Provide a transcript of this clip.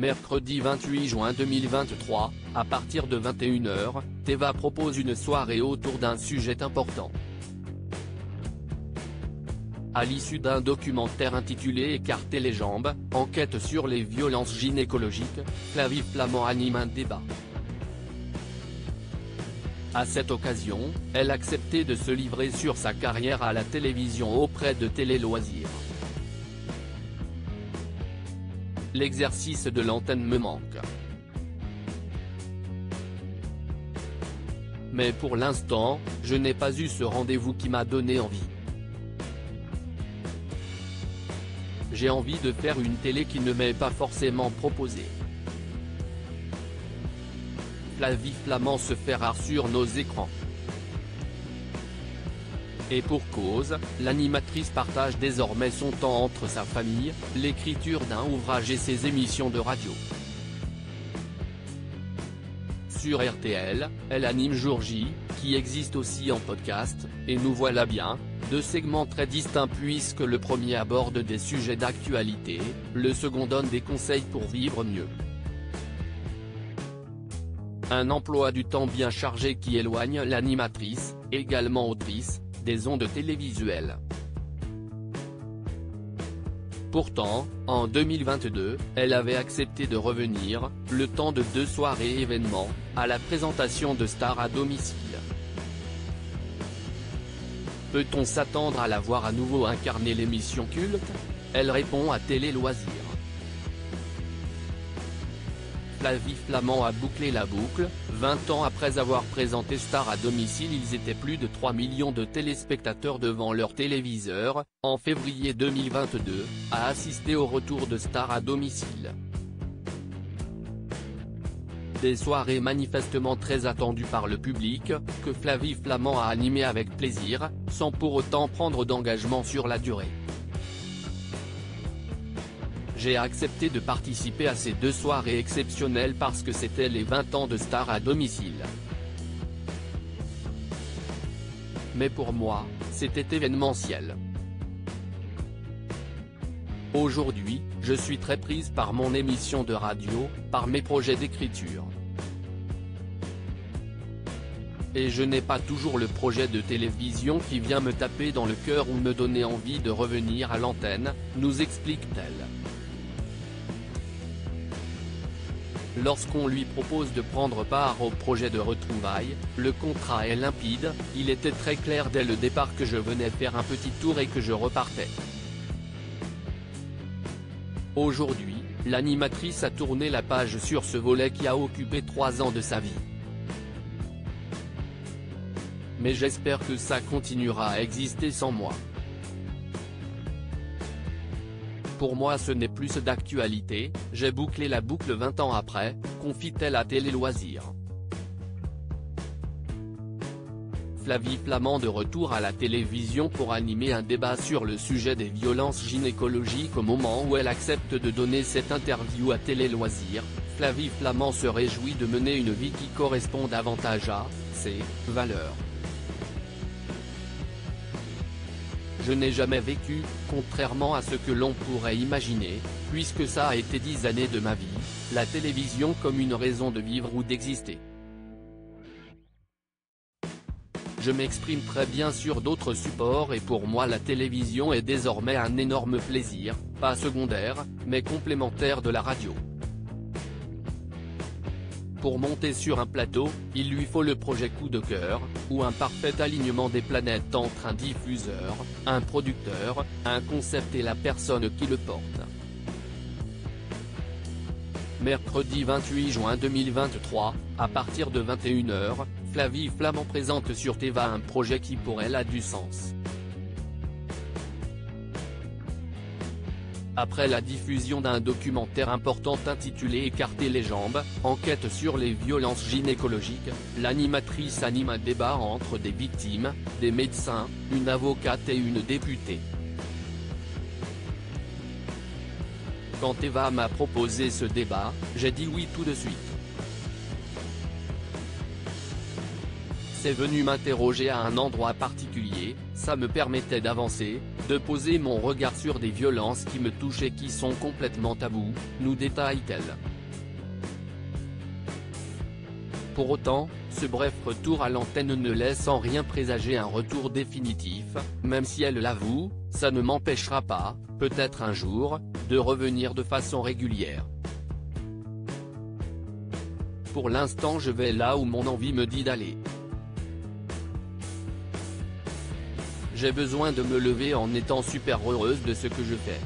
Mercredi 28 juin 2023, à partir de 21h, Téva propose une soirée autour d'un sujet important. À l'issue d'un documentaire intitulé Écarter les jambes, enquête sur les violences gynécologiques, Flavie Flament anime un débat. À cette occasion, elle a accepté de se livrer sur sa carrière à la télévision auprès de Télé Loisirs. L'exercice de l'antenne me manque. Mais pour l'instant, je n'ai pas eu ce rendez-vous qui m'a donné envie. J'ai envie de faire une télé qui ne m'est pas forcément proposée. Flavie Flament se fait rare sur nos écrans. Et pour cause, l'animatrice partage désormais son temps entre sa famille, l'écriture d'un ouvrage et ses émissions de radio. Sur RTL, elle anime Jour J, qui existe aussi en podcast, et Nous voilà bien, deux segments très distincts puisque le premier aborde des sujets d'actualité, le second donne des conseils pour vivre mieux. Un emploi du temps bien chargé qui éloigne l'animatrice, également autrice, des ondes télévisuelles. Pourtant, en 2022, elle avait accepté de revenir, le temps de 2 soirées événements, à la présentation de Stars à domicile. Peut-on s'attendre à la voir à nouveau incarner l'émission culte? Elle répond à Télé Loisirs. Flavie Flament a bouclé la boucle. 20 ans après avoir présenté Stars à domicile, ils étaient plus de 3 millions de téléspectateurs devant leur téléviseur, en février 2022, à assister au retour de Stars à domicile. Des soirées manifestement très attendues par le public, que Flavie Flament a animées avec plaisir, sans pour autant prendre d'engagement sur la durée. J'ai accepté de participer à ces 2 soirées exceptionnelles parce que c'était les 20 ans de Stars à domicile. Mais pour moi, c'était événementiel. Aujourd'hui, je suis très prise par mon émission de radio, par mes projets d'écriture. Et je n'ai pas toujours le projet de télévision qui vient me taper dans le cœur ou me donner envie de revenir à l'antenne, nous explique-t-elle. Lorsqu'on lui propose de prendre part au projet de retrouvailles, le contrat est limpide, il était très clair dès le départ que je venais faire un petit tour et que je repartais. Aujourd'hui, l'animatrice a tourné la page sur ce volet qui a occupé 3 ans de sa vie. Mais j'espère que ça continuera à exister sans moi. Pour moi ce n'est plus d'actualité, j'ai bouclé la boucle 20 ans après, confie-t-elle à Télé Loisirs. Flavie Flament de retour à la télévision pour animer un débat sur le sujet des violences gynécologiques au moment où elle accepte de donner cette interview à Télé Loisirs. Flavie Flament se réjouit de mener une vie qui correspond davantage à ses valeurs. Je n'ai jamais vécu, contrairement à ce que l'on pourrait imaginer, puisque ça a été 10 années de ma vie, la télévision comme une raison de vivre ou d'exister. Je m'exprime très bien sur d'autres supports et pour moi la télévision est désormais un énorme plaisir, pas secondaire, mais complémentaire de la radio. Pour monter sur un plateau, il lui faut le projet coup de cœur, ou un parfait alignement des planètes entre un diffuseur, un producteur, un concept et la personne qui le porte. Mercredi 28 juin 2023, à partir de 21h, Flavie Flament présente sur Téva un projet qui pour elle a du sens. Après la diffusion d'un documentaire important intitulé Écarter les jambes, enquête sur les violences gynécologiques, l'animatrice anime un débat entre des victimes, des médecins, une avocate et une députée. Quand Téva m'a proposé ce débat, j'ai dit oui tout de suite. C'est venu m'interroger à un endroit particulier, ça me permettait d'avancer, de poser mon regard sur des violences qui me touchent et qui sont complètement tabous, nous détaille-t-elle. Pour autant, ce bref retour à l'antenne ne laisse en rien présager un retour définitif, même si elle l'avoue, ça ne m'empêchera pas, peut-être un jour, de revenir de façon régulière. Pour l'instant je vais là où mon envie me dit d'aller. J'ai besoin de me lever en étant super heureuse de ce que je fais.